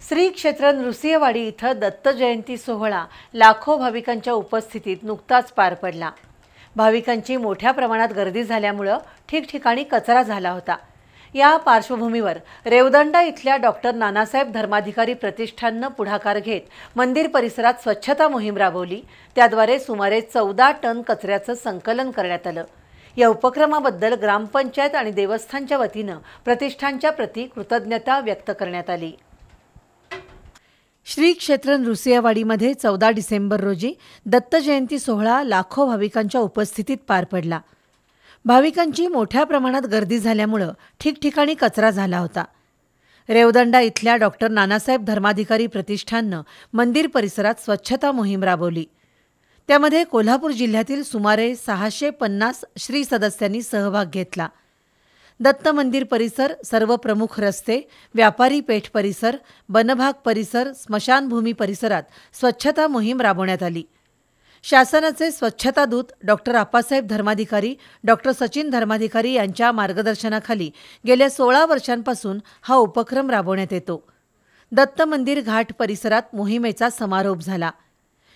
श्री क्षेत्र नृसिंहवाडी इथं दत्त जयंती सोहळा लाखो भाविकांच्या उपस्थितीत नुकताच पार पडला। भाविकांची मोठ्या प्रमाणात गर्दी झाल्यामुळे ठिकठिकाणी कचरा झाला होता। या पार्श्वभूमीवर रेवदंडा इथल्या डॉक्टर नानासाहेब धर्माधिकारी प्रतिष्ठानने पुढाकार घेत मंदिर परिसरात स्वच्छता मोहीम राबवली। त्याद्वारे सुमारे 14 टन कचऱ्याचं संकलन करण्यात आलं। या उपक्रमाबद्दल ग्रामपंचायत आणि देवस्थानच्या वतीने प्रतिष्ठानच्या प्रती कृतज्ञता व्यक्त करण्यात आली। श्री क्षेत्र नृसिंहवाडीमध्ये 14 डिसेंबर रोजी दत्त जयंती सोहळा लाखो भाविकांच्या उपस्थितीत पार पडला। भाविकांची मोठ्या प्रमाणात गर्दी झाल्यामुळे ठिकठिकाणी कचरा झाला होता। रेवदंडा इथल्या डॉक्टर नानासाहेब धर्माधिकारी प्रतिष्ठानने मंदिर परिसरात स्वच्छता मोहीम राबवली। त्यामध्ये कोल्हापूर जिल्ह्यातील सुमारे 650 श्री सदस्यांनी सहभाग घेतला। दत्त मंदिर परिसर, सर्व प्रमुख रस्ते, व्यापारी पेठ परिसर, बनभाग परिसर, स्मशानभूमी परिसरात स्वच्छता मोहीम राबवण्यात आली। शासनाचे स्वच्छता दूत डॉक्टर आप्पासाहेब धर्माधिकारी, डॉक्टर सचिन धर्माधिकारी यांच्या मार्गदर्शनाखाली गेल्या 16 वर्षांपासून हा उपक्रम राबवण्यात येतो। दत्त मंदिर घाट परिसरात मोहिमेचा समारोप झाला।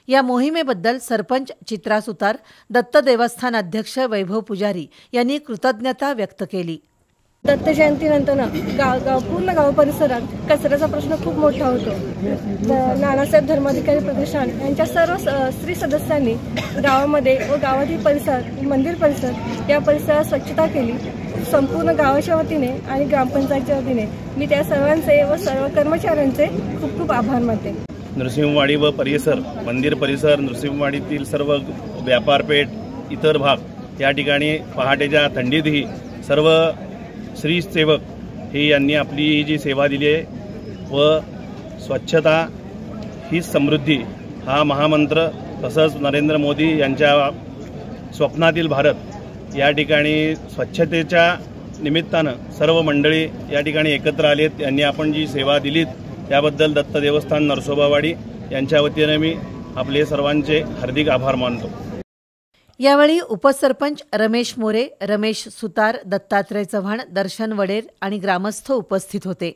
या मोहिमेबद्दल सरपंच चित्रा सुतार, दत्त देवस्थान अध्यक्ष वैभव पुजारी यांनी कृतज्ञता व्यक्त केली। दत्त जयंतीनंतर पूर्ण गाव परिसरात कचऱ्याचा प्रश्न खूप मोठा होतो। नानासाहेब धर्माधिकारी प्रतिष्ठान यांच्या सर्व स्त्री सदस्यांनी गावामध्ये व गावातील परिसर, मंदिर परिसर या परिसरात स्वच्छता केली। संपूर्ण गावाच्या वतीने आणि ग्रामपंचायतच्या वतीने मी त्या सर्वांचे व सर्व कर्मचाऱ्यांचे खूप खूप आभार मानते। नृसिंहवाडी व परिसर, मंदिर परिसर, नृसिंहवाडीतील सर्व व्यापारपेठ, इतर भाग या ठिकाणी पहाटेच्या थंडीतही सर्व श्री सेवक हे यांनी आपली जी सेवा दिली आहे व स्वच्छता ही समृद्धी हा महामंत्र, तसंच नरेंद्र मोदी यांच्या स्वप्नातील भारत या ठिकाणी स्वच्छतेच्या निमित्तानं सर्व मंडळी या ठिकाणी एकत्र आलेत। यांनी आपण जी सेवा दिलीत त्याबद्दल दत्त देवस्थान नरसोबावाडी यांच्या वतीने मी आपले सर्वांचे हार्दिक आभार मानतो। यावेळी उपसरपंच रमेश मोरे, रमेश सुतार, दत्तात्रय चव्हाण, दर्शन वडेर आणि ग्रामस्थ उपस्थित होते।